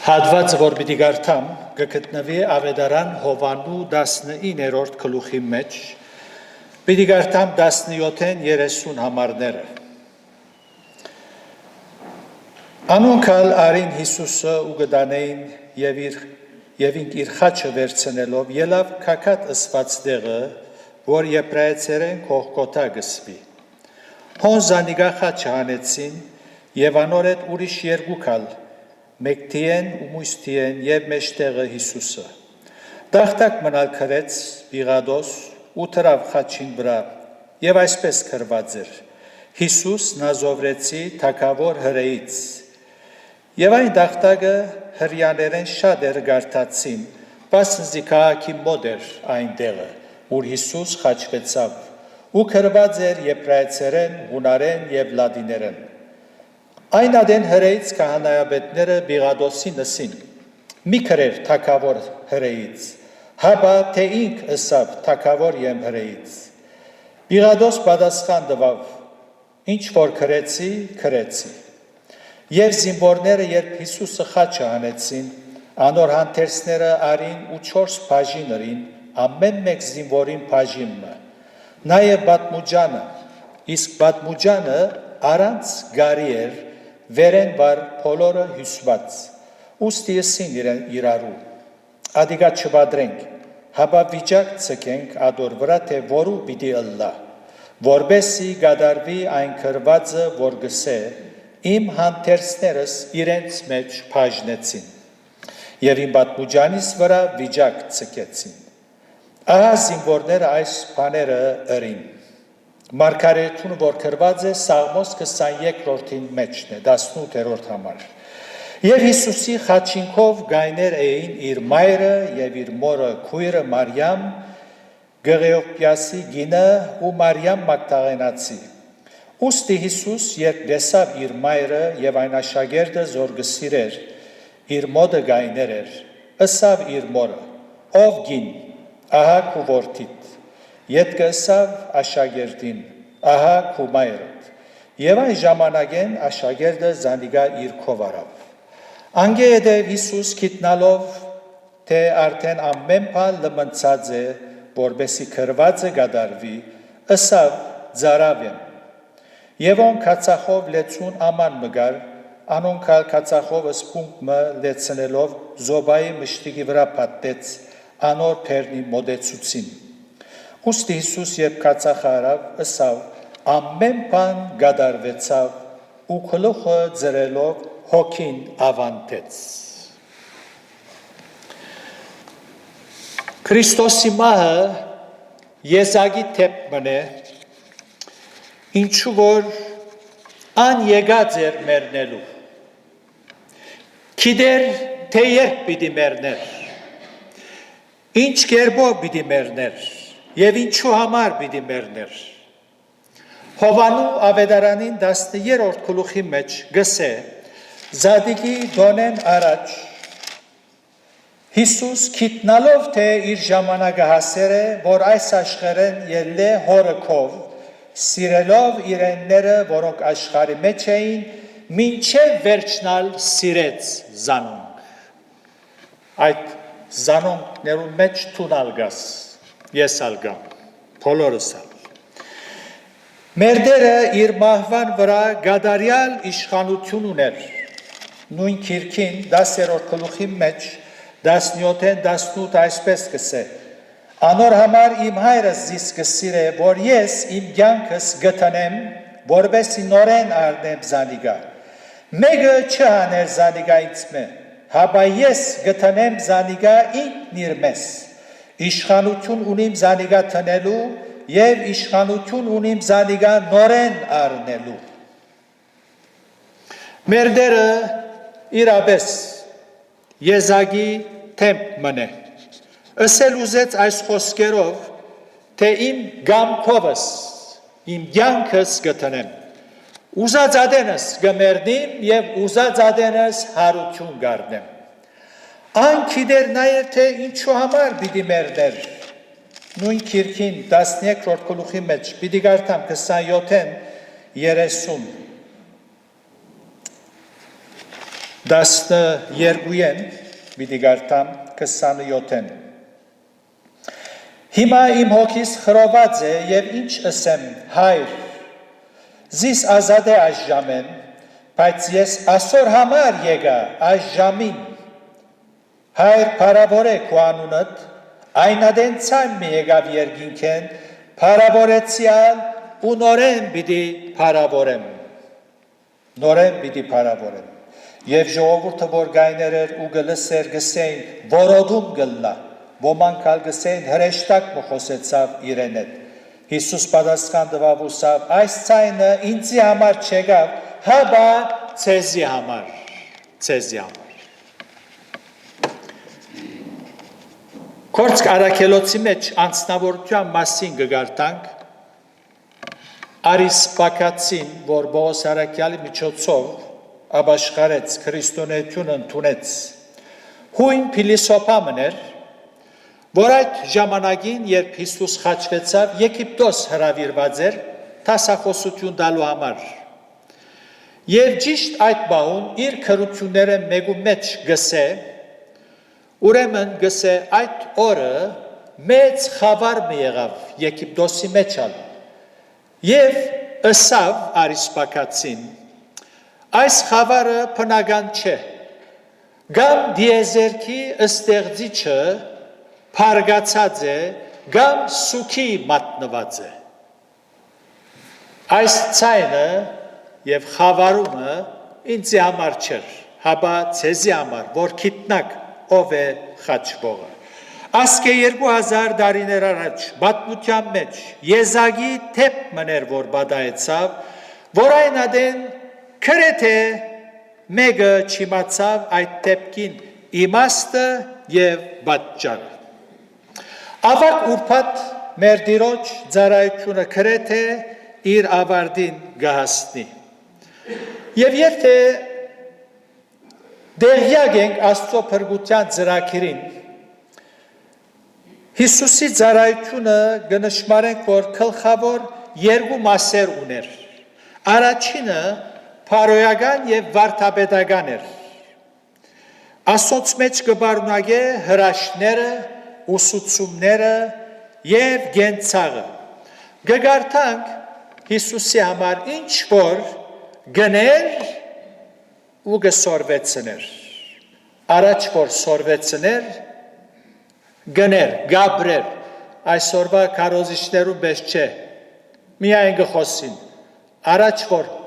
Հատված, որ պիտի գարթամ, գտնվի Ավետարան Հովանու 19-րդ գլուխի մեջ, պիտի գարթամ 17-ին 30 համարները։ Անոնքալ արին Հիսուսը ու գտանեին և իր խաչը վերցնելով ելավ քաքատ ըսված տեղը, որ եբրայեցերեն Գողգոթա գսվի։ Հոն զանիգա խաչը հանեցին և անոր հետ ուրիշ երկուքալ մեկտիեն ու մույստիեն և մեջտեղը Հիսուսը։ Տախտակ մնալ քրեց Պիղադոս ու թրավ խաչին վրա և այսպես գրված էր. Հիսուս Նազովրեցի թագավոր հրեից։ Եվ այն տախտակը հրեաներեն շատեր գարթացին, բասնզի քաղաքի մոտ էր այն տեղը, ուր Հիսուս խաչվեցավ, ու գրված էր եբրայեցերեն, հունարեն և լատիներեն։ Այն ադեն հրեից քահանայապետները Պիղադոսին ըսին. մի գրեր թագավոր հրեից, հապա թե ինք ըսավ թագավոր եմ հրեից։ Պիղադոս պատասխան տվավ. ինչ որ գրեցի։ Եվ զինվորները երբ Հիսուսը խաչը հանեցին, անոր հանդերձները արին ու 4 բաժին ըրին, ամեն մեկ զինվորին բաժինը, նաև պատմուջանը, իսկ պատմուջանը առանց գարի էր, վերեն վար բոլորը հյուսված, ուստի ըսին իրարու, ադիգա չվադրենք, հապա վիճակ ցկենք ադոր վրա, թե որու պիտի ըլլա, որբեսի գադարվի այն գրվածը, որ գսե, իմ հանդերձներս իրենց մեջ բաժնեցին, և իմ պատմուջանիս վրա վիճակ ցկեցին։ Ահա զինվորները այս բաները ըրին։ Մարգարեությունը, որ գրված է Սաղմոս 23-րդին մեջն է, 18-րդ համար։ Եվ Հիսուսի խաչինքով գայներ էին իր մայրը և իր մորը քույրը Մարիամ, Գեղեոպիասի գինը ու Մարիամ Մագդաղենացի։ Ուստի Հիսուս, երբ լսավ իր մայրը և այն աշակերտը, որ գսիրեր, իր մոտը գայներ էր, ըսավ իր մորը. ով գին, ահա քու որդիդ, ետքը ըսավ աշակերտին, ահա քու մայրդ, և այն ժամանակեն աշակերտը զանիգա իր քով արավ։ Անգե հետև Հիսուս գիտնալով, թե արդեն ամեն բան լմնցած է, որբեսի գրվածը գադարվի, ըսավ ծարավ եմ։ Եվ on կացախով լեցուն աման մգար, անոնքալ կացախով սպունգը լեցնելով զոբայի մշտիկի վրա պատտեց, անոր պերնի մոդեցուցին։ Ուստի Հիսուս երբ կացախը արավ, ըսավ, ամեն բան գադարվեցավ ու գլուխը ձրելով հոգին ավանդեց։ Քրիստոսի մահը եզակի թեփմն է, ինչու որ ան եկած էր մեռնելու։ Գիտեր, թե երբ պիտի մեռներ, ինչ կերպով պիտի մեռներ և ինչու համար պիտի մեռներ։ Հովանու Ավետարանին 13-րդ գլուխի մեջ գսե. Զադիգի դոնեն առաջ Հիսուս գիտնալով, թե իր ժամանակը հասեր է, որ այս աշխարհեն ելլե հորը քով, սիրելով իրենները, որոնք աշխարհի մեջ էին, մինչև վերջնալ սիրեց զանոնք։ Այդ զանոնքներուն մեջ թուն ալգաս, ես ալգամ, բոլորս ալ։ Մեր Տերը իր մահվան վրա գադարյալ իշխանություն ուներ, նույն քիրքին 10-րդ գլուխի մեջ 17-ին 18 այսպես գսե. Անոր համար իմ հայրս զիս կսիրե, որ ես իմ կյանքս գտնեմ, որբեսի նորեն առնեմ զանիգա։ Մեկը չհաներ զանիգա ինձմե, հապա ես գտնեմ զանիգա ինքն իր մեզ։ Իշխանություն ունիմ զանիգա տնելու և իշխանություն ունիմ զանիգա նորեն առնելու։ Մեր Տերը իրապես եզակի թեփմն է։ Ըսել ուզեց այս խոսքերով, թե իմ գամքովս, իմ կյանքս գտնեմ։ Ուզած ադենս գմերնիմ և ուզած ադենս հարություն գարնեմ։ Ան գիտեր նաև, թե ինչու համար պիտի մեռներ։ Նույն քիրքին 13-րդ գլուխի մեջ պիտի գարտամ 27-ին 30 12-ին պիտի գարտամ 27-ին։ Հիմա իմ հոգիս խրոված է և ինչ ասեմ, հայր, զիս ազատ է այս ժամեն, բայց ես ասոր համար եկա այս ժամին, հայր փարավոր է քո անունդ, այնադեն ցայմ մի եկավ երկինքեն, փարավորեցյալ ու նորեն պիտի փարավորեմ, Եվ ժողովուրդը որ գայներ էր ու գլսեր գսեին որոդում գլլա, ոմանք ալ գսեին հրեշտակ մխոսեցավ իրեն հետ։ Հիսուս պատասխան տվավ ուսավ, այս ցայնը ինձի համար չեկավ, հաբա ցեզի համար։ Կորցք արաքելոցի մեջ անձնավորության մասին կգարտանք, Արիսպակացին, որ Բողոս Արաքյալի միջոցով աբաշխարեց, քրիստոնեություն ընդունեց, հույն փիլիսոփամն էր, որ այդ ժամանակին, երբ Հիսուս խաչվեցավ, Եգիպտոս հրավիրված էր դասախոսություն տալու համար։ Եվ ճիշտ այդ բահուն իր քրությունները մեկու մեջ գսե, ուրեմն գսե այդ օրը մեծ խավար մի եղավ Եգիպտոսի մեջ ալ։ Եվ ըսավ Արիսպակացին, այս խավարը բնական չէ, գամ դիեզերքի ստեղծիչը փարգացած է, գամ սուքի մատնված է։ Այս ցայնը և խավարումը ինձի համար չէր, հաբա ցեզի համար, որ գիտնաք ով է խաչվողը։ Ասկե 2000 տարիներ առաջ պատմության մեջ Եզակի թեփ մներ որ բադայեցավ, որ այն ադեն քրեթե մեկը չիմացավ այդ թեփքին իմաստը եւ պատճառը։ Ավակ ուրբաթ մեր Տիրոջ ծառայությունը քրեթե իր ավարտին գահասնի։ Եվ եթե դեղյակ ենք Աստծո փրկության ծրագրին, Հիսուսի ծառայությունը կնշմարենք, որ գլխավոր երկու մասեր ուներ։ Առաջինը փարոյական եւ վարդապետական էր։ Աստծոց մեջ կբարունագե հրաշքները, ուսուցումները եւ գենցաղը։ Գգարտանք Հիսուսի համար ինչ որ գներ ու գսորվեցներ։ Առաջ որ սորվեցներ, գներ, գաբրեր, այսօրվա քարոզիչներու պես չէ, միայն գխոսին, առաջ որ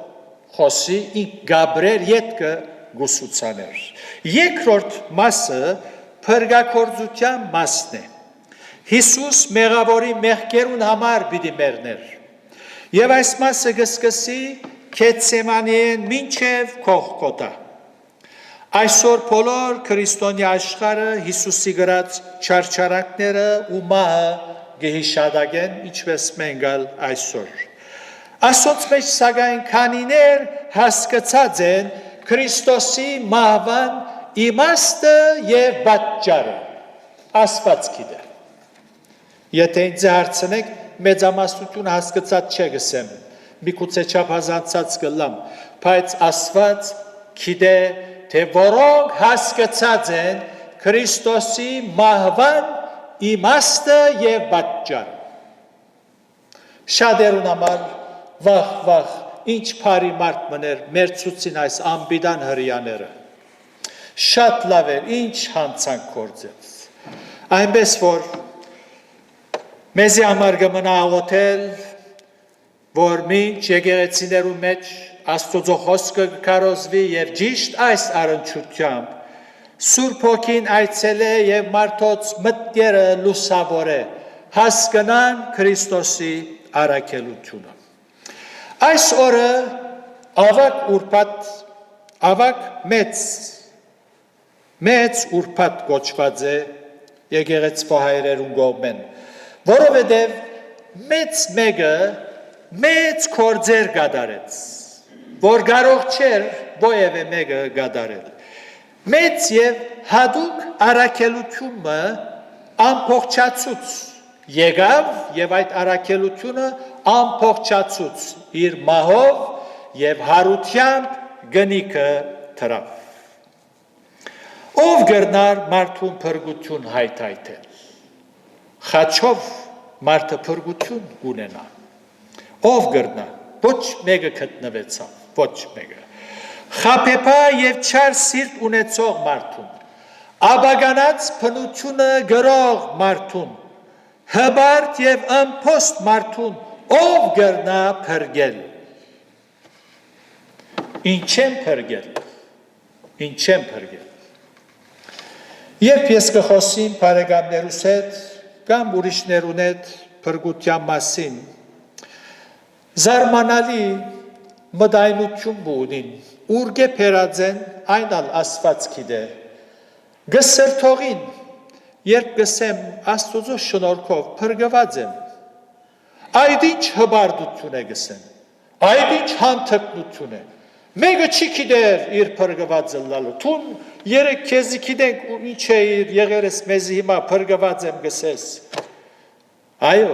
խոսի, ինք գաբրեր ետքը գուսուցաներ։ Երկրորդ մասը փրկագործության մասն է։ Հիսուս մեղավորի մեղքերուն համար պիտի մեռներ։ Եվ այս մասը կսկսի Գեթսեմանիեն մինչև Գողգոթա։ Այսօր բոլոր քրիստոնյա աշխարհը Հիսուսի գրած չարչարանքները ու մահը կհիշադակեն, ինչպես մենք այսօր։ Աստծոց մեջ սակայն քանիներ հասկացած են Քրիստոսի մահվան իմաստը եւ պատճառը։ Աստված գիտե։ Եթե ինձ հարցնեք, մեծամասնություն հասկացած չգսեմ, միգուցե չափազանցած կլամ, բայց Աստված գիտե, թե որոնք հասկացած են Քրիստոսի մահվան իմաստը եւ պատճառը։ Շատերուն համար վախ, ինչ բարի մարդ մներ մեր ցուցին այս անբիդան հրյաները։ Շատ լավ էր, ինչ հանցանք գործեց։ Այնպես որ մեզի համար կմնա աղոթել, որ մինչ եկեղեցիներու մեջ Աստծո խոսքը կքարոզվի եւ ճիշտ այս առընչությամբ Սուրբ Հոգին այցելե եւ մարդոց մտքերը լուսավորե, հասկանան Քրիստոսի առաքելությունը։ Այս օրը ավակ ուրբաթ, ավակ մեծ ուրբաթ կոչված է եկեղեցվո հայրերուն կողմեն, որովհետև մեծ մեկը մեծ գործեր կատարեց, որ կարող չէր ովևէ մեկը կատարել։ Մեծ եւ հատուկ առաքելությունը ամփոփչացուց եկավ եւ այդ առաքելությունը ամփոփչացուց իր մահով եւ հարությամբ գնիկը թրավ։ Ով գրնար մարդուն փրկություն հայթայթել։ Խաչով մարդը փրկություն ունենա։ Ով գրնա։ Ոչ մեկը գտնվեցավ, ոչ մեկը։ Խաբեբա եւ չար սիրտ ունեցող մարդուն, աբագանած փնությունը գրող մարդուն, հբարտ եւ ըմփոստ մարդուն, ով գրնա փրկել։ Ինչ եմ փրկել։ Ինչ եմ փրկել։ Երբ ես կխոսեմ բարեկամներուս հետ կամ ուրիշներուն հետ փրկության մասին, զարմանալի մտայնություն ունին, ուրգե փերածեն այն ալ Աստված գիտե։ Գսրթողին, երբ գսեմ Աստուծո շնորհքով փրկված եմ, այդ ինչ հբարդություն է գսեմ, այդ ինչ հանթկնություն է։ Մեկը չի գիտեր իր փրկվածը լալու։ Թուն երեք քեզի գիտենք ինչ է իր եղերս մեզի հիմա փրկված եմ գսես։ Այո,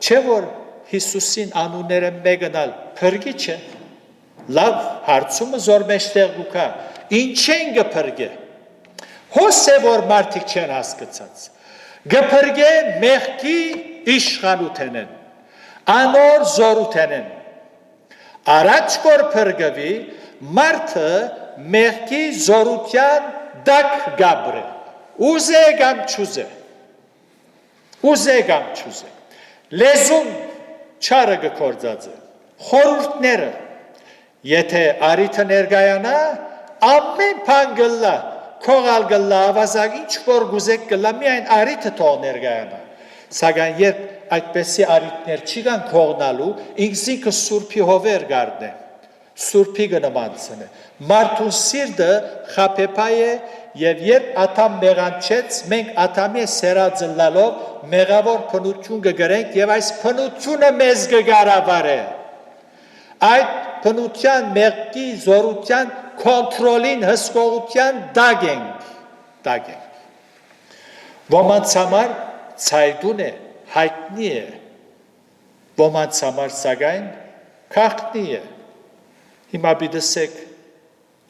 չէ որ Հիսուսին անունները մեկնալ փրկիչ է։ Լավ, հարցումը զոր մեջտեղ գուքա։ Ինչ են գփրկե։ Հոսե որ մարդիկ չեն հասկացած։ Գփրկե մեղքի իշխանութենեն։ Անոր զորութենեն։ Առաջ որ փրկվի մարդը մեղքի զորության դակ գաբրե, ուզե կամ չուզե, ուզե կամ չուզե, լեզուն չարը գկործած է, խորուրդները, եթե արիթը ներգայանա, ամեն պան գլլա, կողալ գլլա, ավազակ, ինչ որ գուզեք գլլա, միայն արիթը թող ներգայանա, սակայն երբ այդպեսի արիթներ չի կան կողնալու, ինքսինքը սուրպի հովեր գարդն է, Սուրբի գնամանցն է, մարդուն սիրտը խաբեբա է և երբ ատամ մեղանչեց, մենք ատամի սերածը լալով մեղավոր փնություն կգրենք և այս փնությունը մեզ կգարավար է, այդ փնության մեղքի զորության կոնտրոլին հսկողության դագ ենք, ոմանց համար ցայդուն է, հայտնի է, ոմանց համար սակայն քաղտնի է, Հիմա բիդսեք,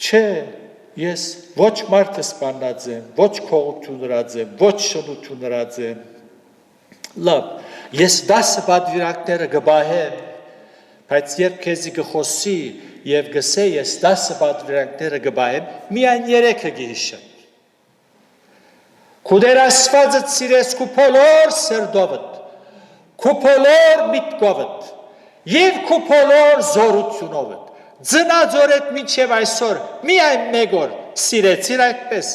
չէ, ես ոչ մարդը սպանած եմ, ոչ քողություն հրած եմ, ոչ շնություն հրած եմ, լավ, ես 10 պատվիրակները գբահեմ, բայց երբ քեզի գխոսի և գսե ես 10 պատվիրակները գբահեմ, միայն 3-ը գիհիշեմ, քու դեր ասվածըտ սիրես քու փոլոր սրդովըտ, քու փոլոր միտկովըտ, և քու փոլոր զորությունովըտ, Ձնաձորետ միջև այսօր, միայն մեկ օր սիրեցիր այդպես,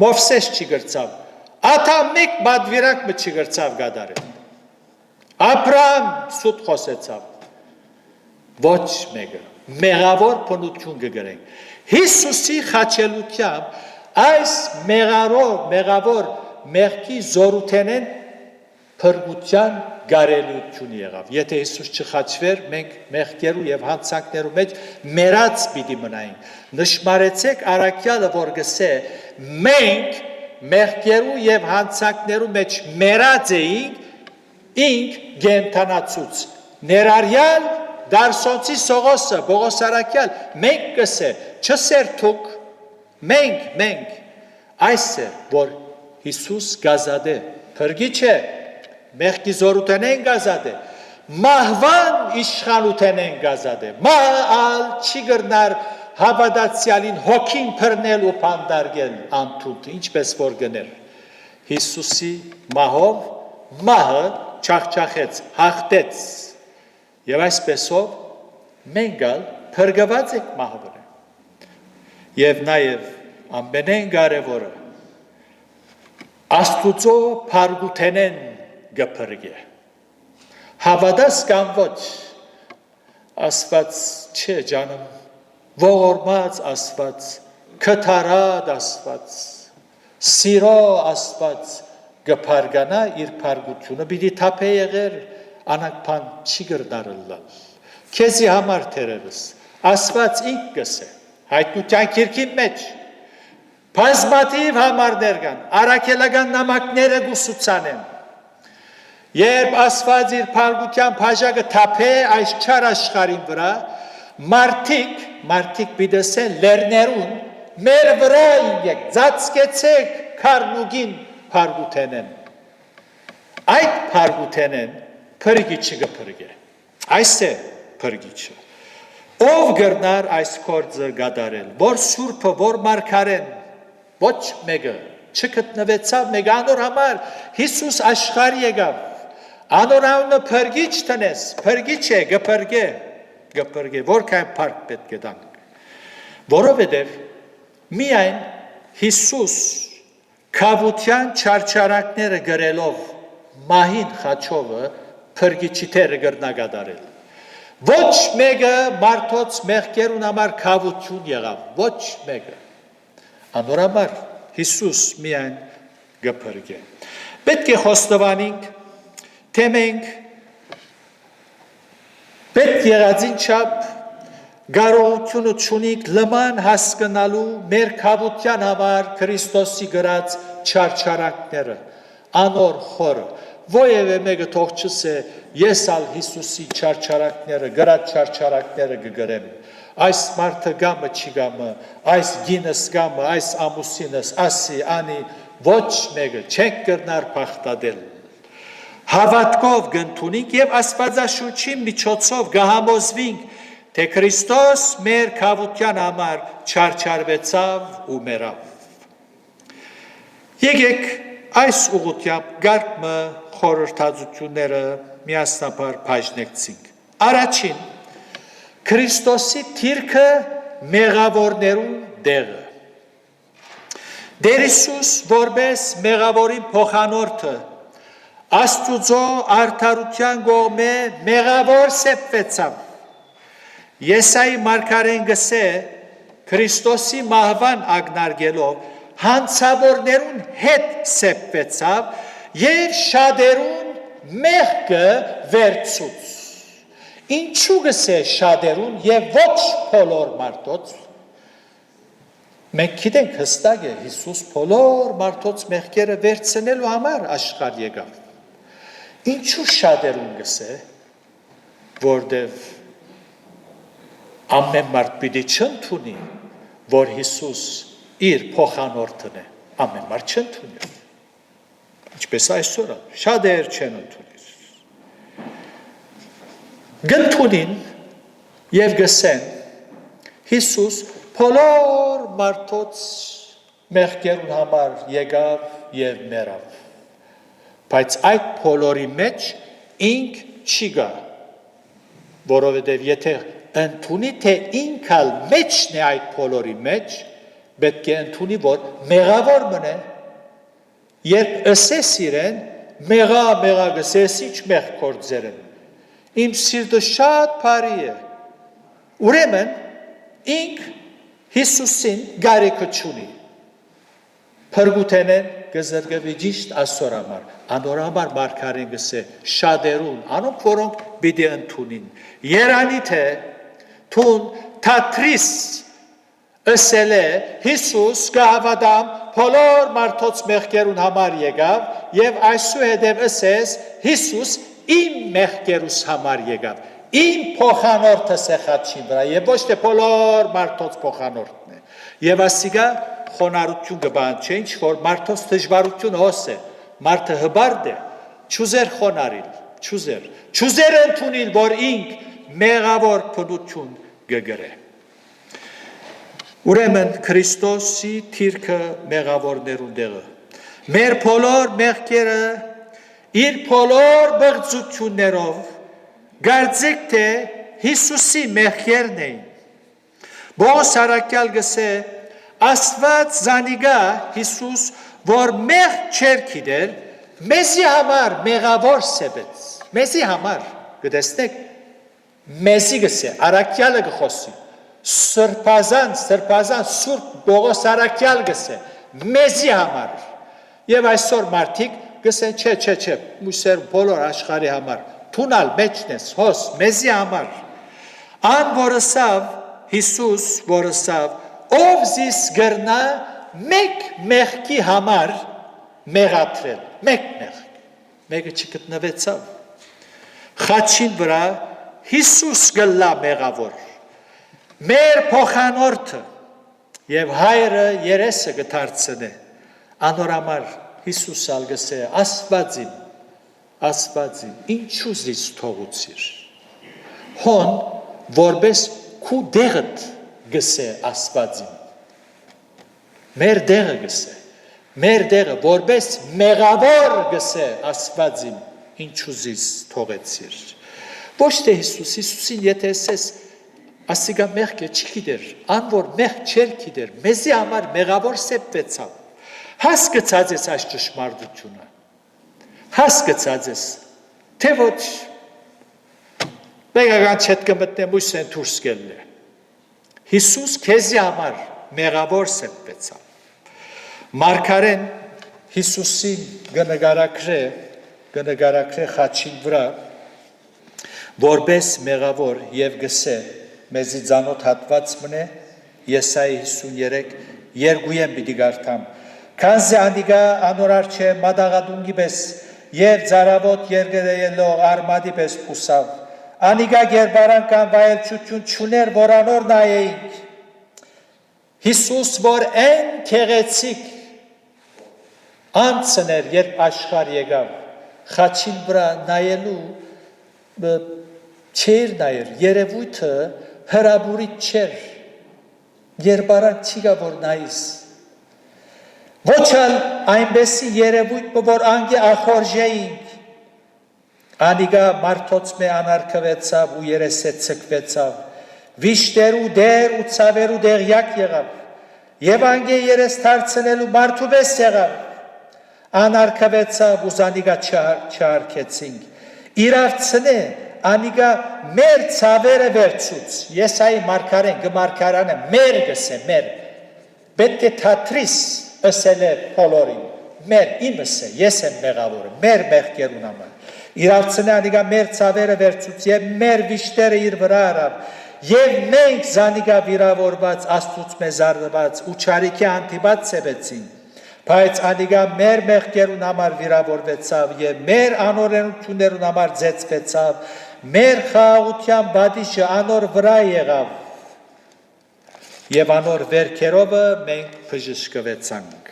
Մովսես չի գրծավ, աթա մեկ բադվիրակ մը չի գրծավ գադարել, Աբրահամ սուտ խոսեցավ, ոչ մեկը, մեղավոր փնություն կգրենք, Հիսուսի խաչելությամբ այս մեղավոր մեղքի զորութենեն փրկության գարելություն եղավ, եթե Հիսուս չխաչվեր, մենք մեղքերու և հանցանքներու մեջ մերած պիտի մնայինք, նշմարեցեք առաքյալը, որ գսե, մենք մեղքերու և հանցանքներու մեջ մերած էինք գենթանացուց, ներարյալ դարսոնցի Սողոսը, Բողոս առաքյալ, մենք գսե, չսերթուք, մենք, այս է, որ Հիսուս գազադե, փրկիչ է, մեղքի զորութեն են գազադե, մահվան իշխանութեն են գազադե, մահալ չի գրնար հավատացյալին հոգին փրնել ու պանդարգել անթունթ, ինչպես որ գներ, Հիսուսի մահով, մահը չախչախեց, հաղթեց, և այսպեսով մենք ալ փրկված եք մահվրը, և նաև ամենեն կարևորը, Աստուծո փարգութենեն գփրկե, հավատաս կամ ոչ, ասված չէ ջանում, ողորմած ասված, կթարատ ասված, սիրո ասված գփարգանա իր փարգությունը, բիդի թափե եղեր, անակպան չի գրնարըլլալ, քեզի համար թերևս, ասված ինք գսե, հայտնության կիրքի մեջ, բազմաթիվ համարներ կան, առաքելական նամակները գուսուցանեն, երբ ասված իր փարգության բաժակը թափե այս չար աշխարհին վրա, մարդիկ բիդեսեն լերներուն մեր վրա ինգեք, ծածկեցեք քարնուգին փարգութենեն։ Այդ փարգութենեն փրկիչը կփրկե։ Այս է փրկիչը։ Ով գրնար այս գործը գադարել, որ սուրբը, որ մարգարեն, ոչ մեկը չգտնվեցավ մեկ անոր համար Հիսուս աշխարհ եկավ։ Անոր անունը փրկիչ տնես, փրկիչ է, գփրկե, որքան փառք պետք է տանք։ Որովհետև միայն Հիսուս քավության չարչարակները գրելով մահին խաչովը փրկիչի թերը գրնագադարել։ Ոչ մեկը մարդոց մեղքերուն համար քավություն եղավ, ոչ մեկը։ Անոր համար Հիսուս միայն գփրկե։ Պետք է խոստովանենք, թե մենք պետք եղածին չափ կարողությունը չունենք լման հասկանալու մեր քավության համար Քրիստոսի գրած չարչարանքները, անոր խորը, ովևէ մեկը թող չսե ես ալ Հիսուսի չարչարանքները, գրած չարչարանքները կգրեմ, այս մարդը գամը չի գամը, այս գինս գամը, այս ամուսինս, ասի, անի, ոչ մեկը չենք կրնար պախտադել։ Հավատքով գնդունենք և աստվածաշունչի միջոցով գահամոզվինք, թե Քրիստոս մեր քավության համար չարչարվեցավ ու մեռավ։ Եկեք այս ուղղությամբ գարկմը խորհրդածությունները միասնաբար բաժնեցինք։ Առաջին Քրիստոսի թիրքը մեղավորներուն դեղը։ Դեր Հիսուս որպես մեղավորին փոխանորդը Աստուծո արդարության կողմէ մեղավոր սեպվեցավ։ Եսայի մարգարեն գսե Քրիստոսի մահվան ագնարգելով հանցավորներուն հետ սեպվեցավ և շատերուն մեղքը վերցուց։ Ինչու գսե շատերուն և ոչ բոլոր մարդոց։ Մենք գիտենք հստակ է Հիսուս բոլոր մարդոց մեղքերը վերցնելու համար աշխարհ եկավ։ Ինչու շատերուն գսե, որտև ամեն մարդ պիտի չընդունի, որ Հիսուս իր փոխանորդն է, ամեն մարդ չընդունի։ Ինչպես այսօր շատեր չեն ընդունի։ Գնդունին և գսեն Հիսուս բոլոր մարդոց մեղքերուն համար եկավ և մեռավ։ Բայց այդ բոլորի մեջ ինք չի գա, որովհետև եթե ընդունի, թե ինքալ մեջն է այդ բոլորի մեջ, պետք է ընդունի, որ մեղավոր մնե, երբ ըսես իրեն, մեղա գսես ինչ մեղ կործեր եմ, իմ սիրտը շատ բարի է, ուրեմն ինք Հիսուսին գարեքը չունի, փրկութենեն գզրգվի ճիշտ ասոր համար, անոր համար մարգարեն գսե շատերուն, անոնք որոնք պիտի ընդունին, երանի թե թուն թատրիս ըսել է Հիսուս կհավատամ բոլոր մարդոց մեղքերուն համար եկավ և այսուհետև ըսես Հիսուս իմ մեղքերուս համար եկավ, իմ փոխանորդս է խաչին վրա և ոչ թե բոլոր մարդոց փոխանորդն է և ասիկա խոնարհություն կբան չէ, ինչ որ մարդոց դժվարություն հոս է, մարդը հբարդ է, չուզեր խոնարհիլ, չուզեր ընդունել, որ ինք մեղավոր փնություն կգրե։ Ուրեմն Քրիստոսի թիրքը մեղավորներուն դեղը։ Մեր բոլոր մեղքերը իր բոլոր բղծություններով գարձեք թե Հիսուսի մեղքերն էին։ Բողոս առաքյալ գսե Աստված զանիգա Հիսուս, որ մեղ չեր գիտեր, մեզի համար մեղավոր սեպեց, մեզի համար, գտեսնեք, մեզի գսե, առաքյալը գխոսի, սրբազան, սուրբ Բողոս առաքյալ գսե, մեզի համար, և այսօր մարդիկ գսեն, չէ, մուսեր բոլոր աշխարհի համար, թունալ մեջն ես, հոս, մեզի համար, ան որսավ, Հիսուս որսավ, ով զիս գրնա մեկ մեղքի համար մեղատրել, մեկ մեղք, մեկը չգտնվեցավ, խաչին վրա Հիսուս գլա մեղավոր, մեր փոխանորդը, Եվ հայրը երեսը գդարձնե, անորամար Հիսուս ալ գսե, Աստվածիմ, ինչու զիս թողուցիր, հոն, որպես քու դեղըտ գսե Աստվածիմ, մեր դեղը գսե, մեր դեղը, որպես մեղավոր գսե Աստվածիմ, ինչու զիս թողեցիր, ոչ թե Հիսուսին եթե ասես, ասիգա մեղքը չգիտեր, անոր մեղ չեր գիտեր, մեզի համար մեղավոր սեպվեցավ, հասկացած ես այս ճշմարտությունը, հասկացած ես, թե ոչ, մեկական չետ կմտնեմ ույս են դուրս գելն է, Հիսուս քեզի համար մեղավոր սեպվեցավ, Մարգարեն Հիսուսին գնգարակրե խաչին վրա, որպես մեղավոր և գսե, մեզի ձանոտ հատված մնե, Եսայի 53, երկույեմ պիտի գարտամ, քանզի անիգա անորար չէ մադաղադունգի պես և ձարավոտ երգերելով արմադի պես պուսավ, անիգա գերբարան կան վայելչություն չուներ, որ անոր նայեինք, Հիսուս, որ են կեղեցիկ, անցներ, երբ աշխար եկավ, խաչին վրա նայելու չեր նայր, երևույթը հրաբուրիտ չեր, երբարանք չիգա որ նայիս, ոչ ալ այնպեսի երևույթ, որ անգե ախորժեինք, անիգա մարդոց մե անարկվեցավ ու երեսե ծկվեցավ, վիշտեր ու դեր ու ծավեր ու դեղյակ եղավ, և անգե երես թարցնելու մարդու վես եղավ, անարկվեցավ ու զանիգա չարկեցինք, իրավցնե, անիգա մեր ծավերը վերցուց, Եսայի մարգարեն, գմարգարանը, մեր գսե, մեր, պետք է թատրիս ըսել է բոլորին, մեր իմս է, ես եմ մեղավորը, մեր մեղքերուն համար, իրավցնե անիգա մեր ծավերը վերցուց և մեր վիշտերը իր վրա արավ, և մենք զանիգա վիրավորված, աստուց մեզ արված, ու չարիքի անտիբատ սևեցին, բայց անիգա մեր մեղքերուն համար վիրավորվեցավ և մեր անօրենություններուն համար ձեցվեցավ, մեր խաղաղության բադիշը անոր վրա եղավ և անոր վերքերովը մենք բժշկվեցանք։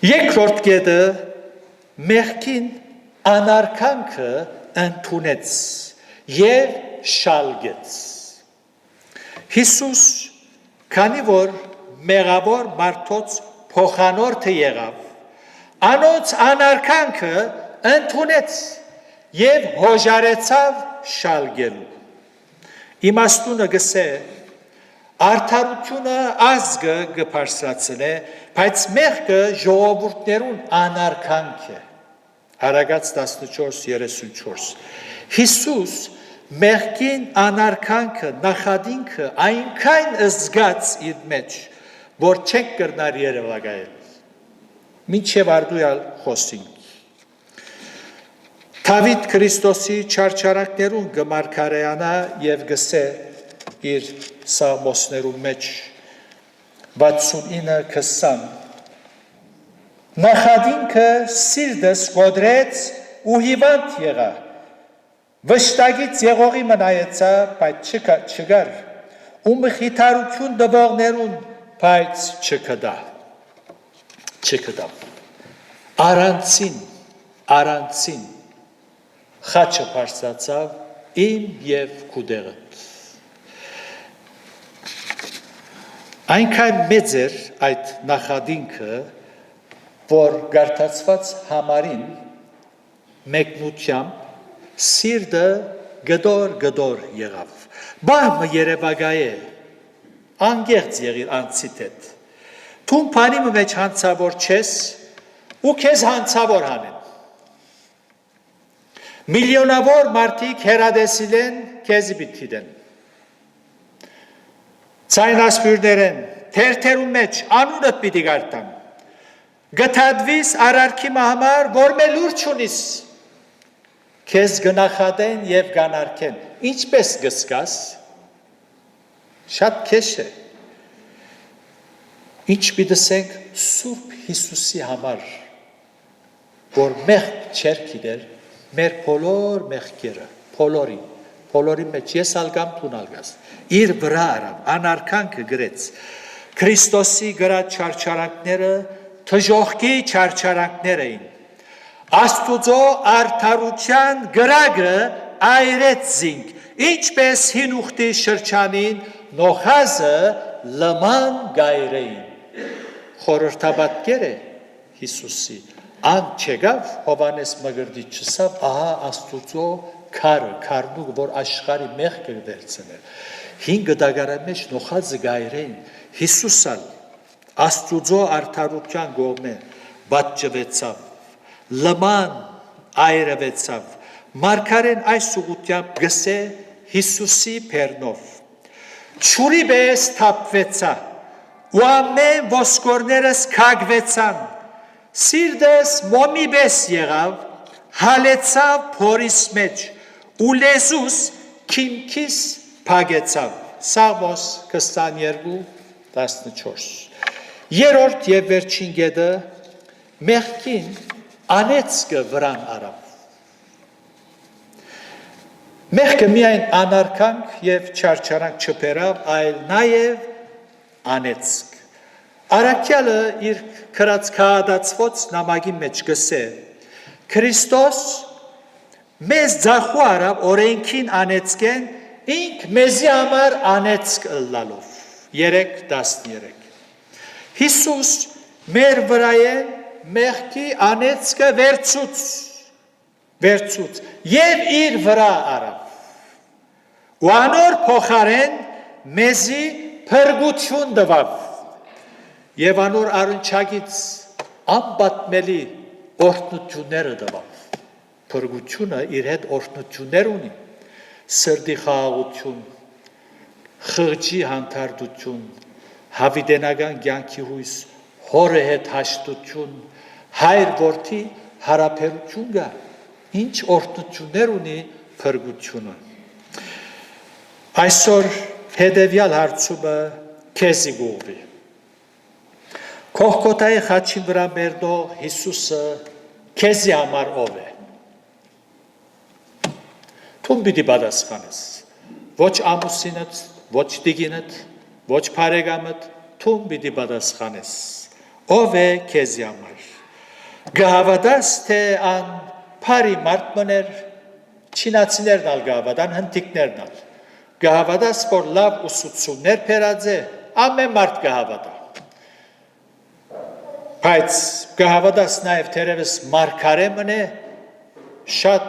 Երկրորդ կետը մեղքին անարքանքը ընդունեց և շալգեց։ Հիսուս, քանի որ մեղավոր մարդոց փոխանորդը եղավ, անոց անարքանքը ընդունեց և հոժարեցավ շալգելու։ Իմաստունը գսե, արդարությունը ազգը գպարսրացնե, բայց մեղքը ժողովուրդներուն անարքանք է։ Արագած 14:34 Հիսուս մեղքին անարքանքը, նախադինքը այնքան զգաց իր մեջ, որ չենք կրնար երևակայել։ Մինչև արդույալ խոսինք։ Դավիթ Քրիստոսի չարչարակներուն գմարգարեանա և գսե իր սաղմոսներուն մեջ 69:20 Նախադինքը սիրտս գոդրեց ու հիվանդ եղա, վշտագից եղողի մնայեցա, բայց չգար, ու մխիթարություն դվողներուն, բայց չկդա։ Առանցին խաչը պարսացավ իմ և կուդեղըտ։ Այնքան մեծ էր այդ նախադինքը, որ գարտացված համարին մեկնությամբ սիրտը գդոր եղավ։ Բահմը երևակայ է, անգեղծ եղիր անցիտ հետ։ Թուն պանիմը մեջ հանցավոր չես ու քեզ հանցավոր հանեն։ Միլիոնավոր մարդիկ հերադեսիլ են, քեզի բիթիդեն։ Ցայնասպյուրներ են, թերթերուն մեջ անունըտ պիտի գարտան։ Գթադվիս արարքի համար, որ մե լուր չունիս, քեզ գնախադեն և գանարկեն, ինչպես գսկաս, շատ քեշ է, ինչ պիտսենք Սուրբ Հիսուսի համար, որ մեղք չեր գիտեր, մեր բոլոր մեղքերը, բոլորին, բոլորի մեջ ես ալգամ դուն ալգաս իր վրա արավ անարքանքը գրեց Քրիստոսի գրած չարչարանքները թժողքի չարչարանքներ էին Աստուծո արդարության գրագը այրեց զինք ինչպես հին ուխտի շրջանին նոխազը լման գայրեին խորհրդաբատկեր է Հիսուսի ան չեղավ Հովանես Մգրդիչսավ ահա Աստուծո քարնու որ աշխարի մեղքը վերցնել 5 դագարի մեջ նոխազը գայրեին Հիսուսալ Աստուծո արդարության գոմե բաճվեցավ լման այրվեցավ մարգարեն այս ուղությամբ գսե Հիսուսի բեռնով ճուրի բես թափվեցա ու ամեն ոսկորներս քագվեցան սիրտս մոմի բես եղավ հալեցավ փորիս մեջ ու լեզուս քիմքիս փագեցավ Սաղմոս 22:14 Երրորդ եւ վերջին գեդը մեղքին անեցքը վրան արավ Մեղքը միայն անարքանք եւ չարչարանք չփերավ այլ նաեւ անեցք Արաքյալը իր քրած քահադացված նամակի մեջ գսե Քրիստոս մեզ ձախու արավ օրենքին անեցքեն ինք մեզի համար անեցք ըլլալով 3:13 Հիսուս մեր վրայեն մեղքի անեցքը վերցուց եւ իր վրա արավ ու անոր փոխարեն մեզի փրկություն տվավ եւ անոր արունչագից անպատմելի օրհնությունները տվավ փրկությունը իր հետ օրհնություններ ունի սրտի խաղաղություն խղճի հանդարտություն հավիտենական կյանքի հույս հորը հետ հաշտություն հայր որդի հարաբերություն գա ինչ օրհնություններ ունի փրկությունը այսօր հետևյալ հարցումը քեզի գուղվի Կողքոտայի խաչի վրա մեռնող Հիսուսը քեզի համար ով է Թուն պիտի պատասխանես ոչ ամուսինդ ոչ տիկինդ ոչ բարեկամդ թուն պիտի պատասխանես ով է քեզի համար գահավատաս թե ան բարի մարդ մներ չինացիներն ալ գահավատան հնդիկներն ալ գահավատաս որ լավ ուսուցումներ բերած է ամեն մարդ գահավատա բայց գահավատաս նաև թերևս մարգարե մնե շատ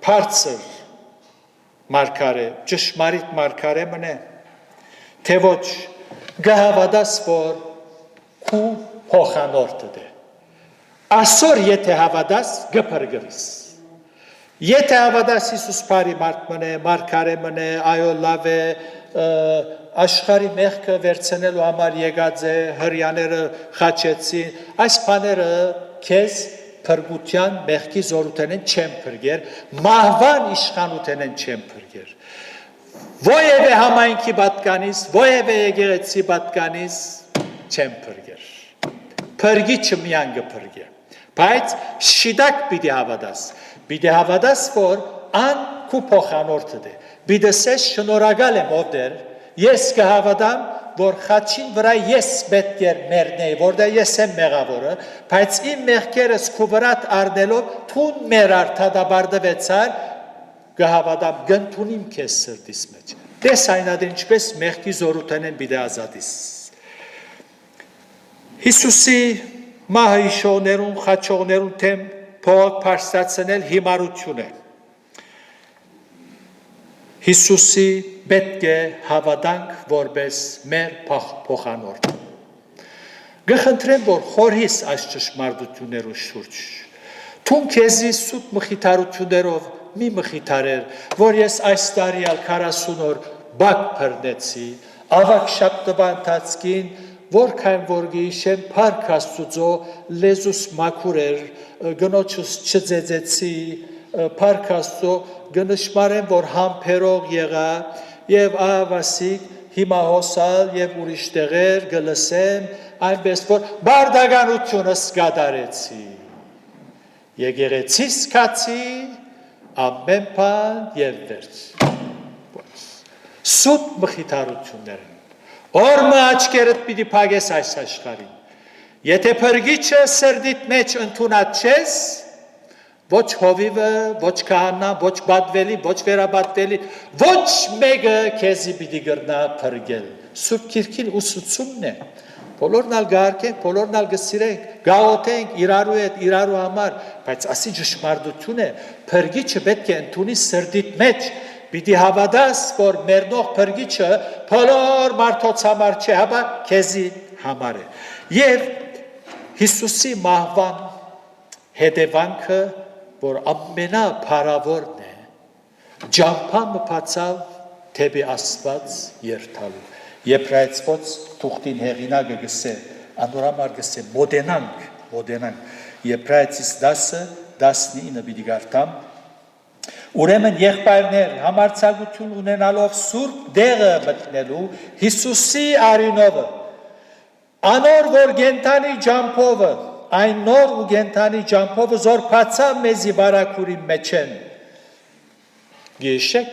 բարձր մարգարե ճշմարիտ մարգարե մնե թե ոչ գահավատաս որ քու փոխանորդդ է Այսօր եթե հավատաս գփրկվես Եթե հավատաս Հիսուս բարի մարդ մնե մարգարե մնե այո լավ է աշխարհի մեղքը վերցնելու համար եկած է հрьяաները խաչեցին այս բաները քեզ փրկության մեղքի զորութենեն չեն փրկեր մահվան իշխանութենեն չեն փրկեր Ոևէ համայնքի պատկանից ոևէ եկեղեցի պատկանից չեն փրկեր Փրկիչը միան կփրկե բայց շիդակ պիտի հավատաս որ ան քու փոխանորդդ է պիտի սես շնորհակալ եմ ով դեր ես կհավատամ որ խաչին վրա ես պետք է մեռնեի որտեղ ես եմ մեղավորը բայց իմ մեղքերս քու վրատ առնելով թուն մեր արդադաբարդվեցար կհավատամ գնթունիմ քեզ սրտիս մեջ դես այնად ինչպես մեղքի զորութենեն պիտի ազատիս Հիսուսի մահը իշողներուն խաչողներուն թեմ փող փարստացնել հիմարություն է Հիսուսի պետք է հավատանք որպես մեր փոխանորդ Գխնդրեմ որ խորհիս այս ճշմարտություններու շուրջ Թուն քեզի սուտ մխիթարություններով մի մխիթարեր որ ես այս տարի ալ 40 օր բակ բռնեցի ավակ շաբթվա ընթացքին որքան որ գիշեմ փառք Աստուծո լեզուս մաքուր էր գնոջս չձեծեցի փառք Աստծո գնշմարեմ որ համբերող եղա եւ ավասիկ հիմա հոսալ եւ ուրիշ տեղեր գլսեմ այնպես որ բարդականությունս կատարեցի եկեղեցիս կացի ամեն բան եւ վերջ Սուտ մխիթարություններ են, որ մը աչկերդ պիտի պագես այս աշխարին, եթե պրգիչը սրդիտ մեջ ընդունած չես, ոչ հովիվը, ոչ կահանա, ոչ բատվելի, ոչ վերաբատվելի, ոչ մեկը քեզի պիտի գրնա պրգել, Սուրբ Գիրքին ուսուցումն է, բոլորն ալ գարկենք, բոլորն ալ գսիրենք, գաղոթենք իրարու հետ, իրարու համար, բայց ասի ճշմարտություն է, պրգիչը պետք է ընդունի սրդիտ մեջ, պիտի հավատաս, որ մեռնող պրգիչը բոլոր մարդոց համար չէ, հապա քեզի համար է։ Եվ Հիսուսի մահվան հետևանքը, որ ամենափարավորն է, ջամփամը բացավ թեպի Աստված երթալու։ Եբրայեցոց թուղթին հեղինակը գսե, անորամար գսե, մոդենանք, Եբրայեցիս 10:19 պիտի գարտամ, ուրեմն եղբայրներ համարձակություն ունենալով սուրբ դեղը մտնելու Հիսուսի արյունովը, անոր որ գենթանի ջամփովը, այն նոր ու գենթանի ջամփովը զոր բացավ մեզի վարակուրի մեջ են։ Գիշեք,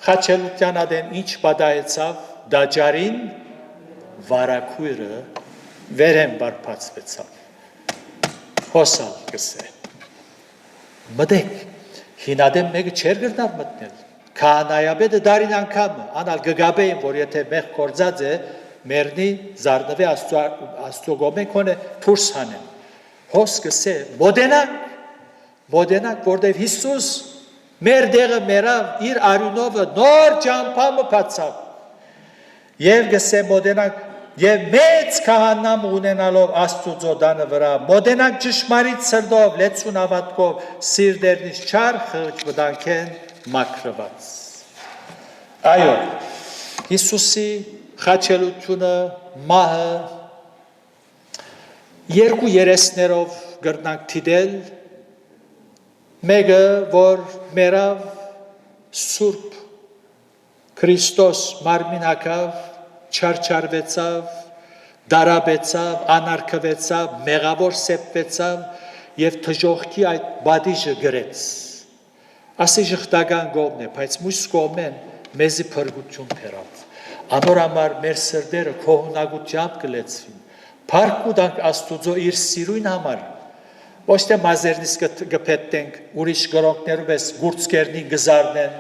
խաչելության ադեն ինչ պատահեցավ, դաջարին վարակույրը վերեն բարբացվեցավ։ Հոսալ գսե։ Մտեք, հինադեմ մեկը չեր գրնար մտնել։ Քահանայապետը դարին անգամը, անալ գգաբեին, որ եթե մեղ կործած է, մերնի զարնվի աստուգոմեն կոնե թուրս հանեն։ Հոս գսե, մոդենանք, որտև Հիսուս մեր դեղը մերավ, իր արյունովը նոր ջամփամը բացավ։ Եվ գսե մոդենանք, եւ մեծ քահանամ ունենալով Աստուծո դանը վրա, մոդենանք ճշմարիտ սրտով, լեցուն հավատքով, սիրտերնից չար խղճ վտանգեն մաքրված։ Այո, Հիսուսի խաչելությունը, մահը, երկու երեսներով գրնանք դիտել, մեկը, որ մերավ Սուրբ Քրիստոս մարմինակավ, չարչարվեցավ, դարաբեցավ, անարգվեցավ, մեղավոր սեպվեցավ և թժողքի այդ բադիժը գրեց։ Ասի ժխտական գոմն է, բայց մույս կոմեն մեզի պրգություն պերավ։ Անոր համար մեր սրդերը կողունակությամբ կլեցվին, պարկուդանք Աստուծո իր սիրույն համար, ոչ թե մազերնից գպետենք, ուրիշ գրոնքներով ես գուրցկերնին գզարնեն,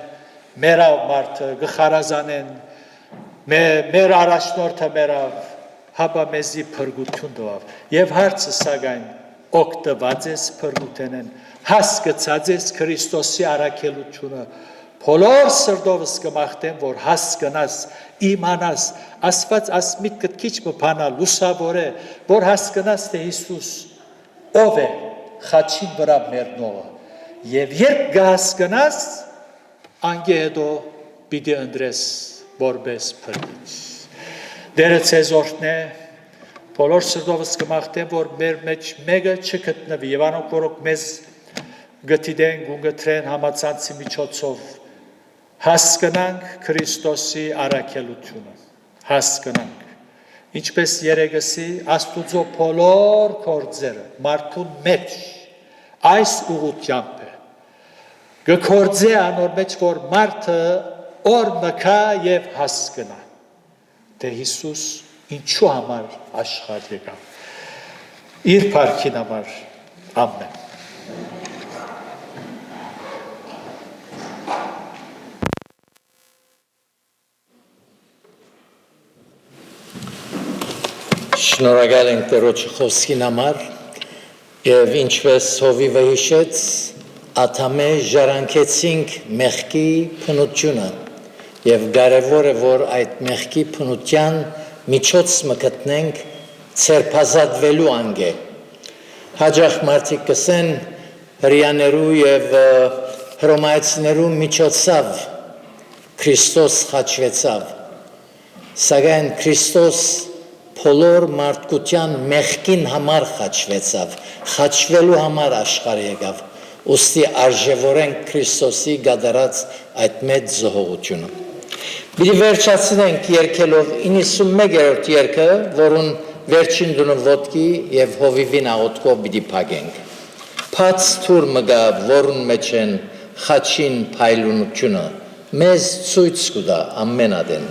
մերավ մարդը, գխարազանեն, մեր առաջնորդը մերավ, հապա մեզի պրգություն դով, և հարցը սագայն օգտված ես պրգութենեն, հասկացած ես Քրիստոսի առաքելությունը, բոլոր սրտովս կմաղթեմ, որ հասկնաս, իմանաս, Աստված ասմիտքդ քիչ մփանա լուսավոր է, որ հասկնաս, թե Հիսուս ով է, խաչին վրա մեռնողը, և երբ կհասկնաս, անգե հետո պիտի ընտրես որպես փրկիչ։ Դերը ցեզ օրհնե, բոլոր սրտովս կմաղթեմ, որ մեր մեջ մեկը չգտնվի, եւ անոնք, որոնք մեզ գտիդեն, գունգտրեն համացանցի միջոցով, հասկնանք Քրիստոսի առաքելությունը, հասկնանք, ինչպես երեգսի Աստուծո բոլոր գործերը մարդուն մեջ այս ուղղությամբ է, գկործե անոր մեջ, որ մարդը օր մկա և հասկնա, թե Հիսուս ինչու համար աշխարհ եկավ, իր փառքին համար, ամեն։ Շնորհակալ ենք Տերոջի խոսքին համար եւ ինչպես հովիվը հիշեց, աթամե ժառանգեցինք մեղքի փնությունը եւ կարեւոր է որ այդ մեղքի փնության միջոց մգտնենք ցերփազատվելու անգե։ Հաջող մարդիկ կսեն հрьяաներու եւ հռոմայացիներու միջոցով Քրիստոս խաչվեցավ։ Սակայն Քրիստոս բոլոր մարդկության մեղքին համար խաչվեցավ, խաչվելու համար աշխարհ եկավ, ուստի արժևորենք Քրիստոսի գադարած այդ մեծ զոհողությունը։ Պիտի վերջացնենք երգելով 91-րդ երգը, որուն վերջին դունը ոտքի եւ հովիվին աղոթքով պիտի փակենք։ Փած թուր մգա, որուն մեջ են խաչին փայլունությունը, մեզ ցույց կտա ամենադեն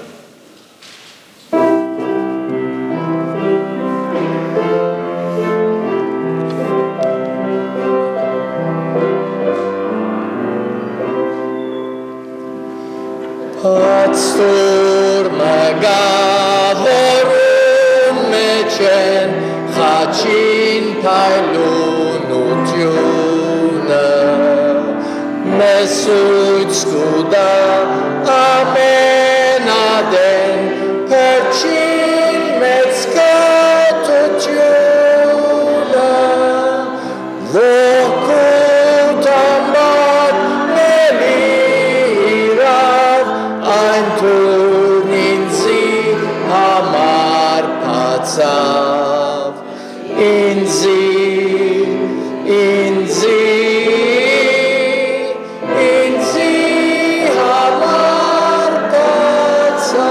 Pastor magavorum mechen Chachin pailunutiuna Mesuits kuda amenaden Perchin metzkatutiuna Vokutambat melirav Ein Turninzi hamar patsav Inzi hamar patsav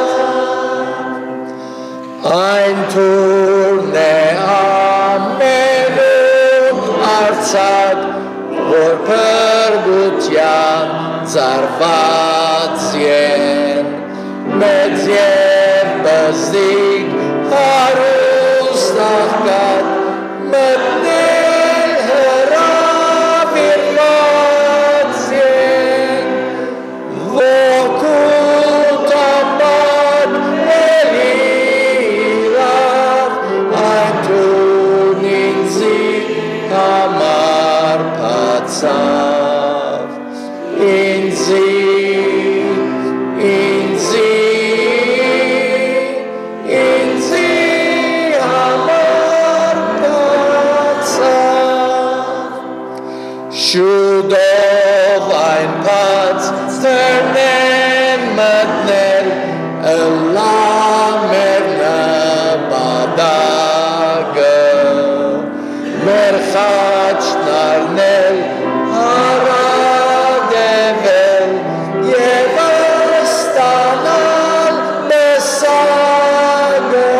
Ein Turne amenut artsad Vor pergutyan zarvatzien Medzev bezdig harus nachgat Metnel heravir matzien Vokutamad elirav Antuninzi hamar patsav Inzi hamar patsav Shudov ein patz ternen matnel Elamerna badaga Merchach narnel haradevel Yevastanal besaga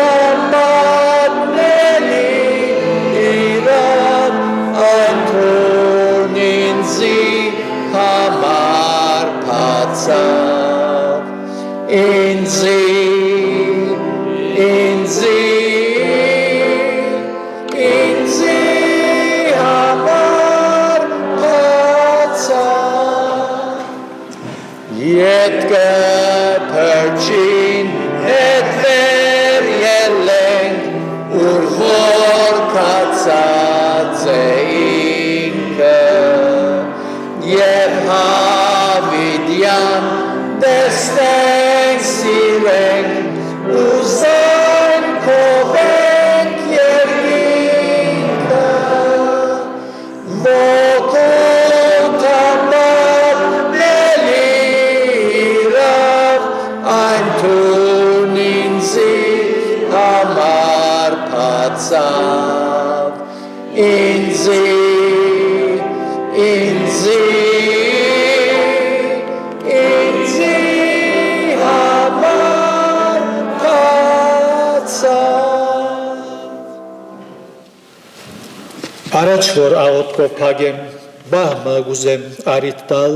Vokutamad melirav Antuninzi hamar patsav Inzi hamar patsav Yetke perchin etver yeleng Urvor katzatzeike Yev havidyan desten sireng Uzan kovenk yerginka Vokutamad melirav Antuninzi hamar patsav Inzi hamar patsav Առաջ որ աղոթքով փագեմ, բահմը գուզեմ արիտ տալ,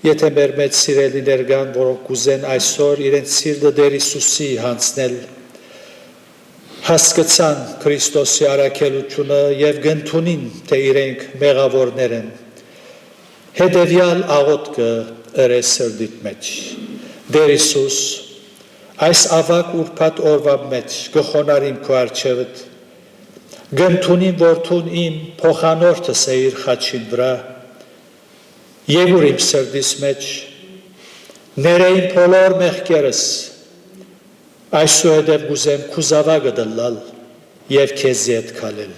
եթե մեր մեծ սիրելիներ կան, որոնք կուզեն այսօր իրենց սիրտը Տեր Հիսուսի հանձնել, հասկացան Քրիստոսի առաքելությունը եւ գնդունին, թե իրենք մեղավորներ են։ Հետևյալ աղոթքը ըրես սրդիդ մեջ։ Տեր Հիսուս, այս ավակ ուրբաթ օրվա մեջ գխոնարիմ քո առջևդ Գնդունին որդուն իմ փոխանորդս է իր խաչին վրա եւ ուր իմ սրդիս մեջ ներեին բոլոր մեղքերս այսուհետև գուզեմ քու զավակը դլալ եւ քեզի հետ քալել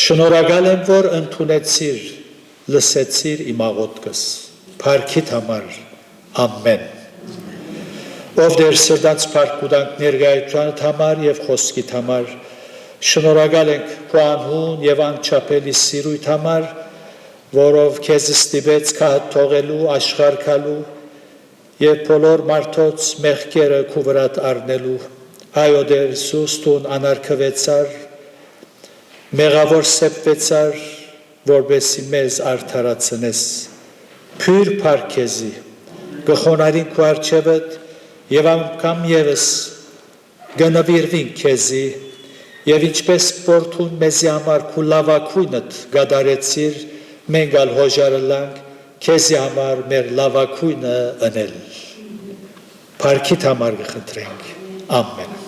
շնորհակալ եմ որ ընդունեցիր լսեցիր իմ աղոթքս Փառքիդ համար ամեն ով դեր սրտանց փառք ուտանք ներկայությանդ համար եւ խոսքիդ համար Շնորհակալ ենք քո անհուն եւ անչափելի սիրույթ համար, որով քեզ ստիպեց քահթողելու, աշխարհքալու եւ բոլոր մարդոց մեղքերը քու վրատ առնելու։ Այո Տեր Հիսուս, դու անարգվեցար, մեղավոր սեպվեցար, որբեսի մեզ արդարացնես, փյուր փառքեզի, գխոնարին քու արջևդ եւ անգամ եւս գնվիրվին քեզի եւ ինչպես պորտուն մեզի համար քու լավակույնդ գադարեցիր, մենք ալ հոժարելանք քեզի համար մեր լավակույնը ընել։ Փառքիդ համար կխնդրենք։ Ամեն։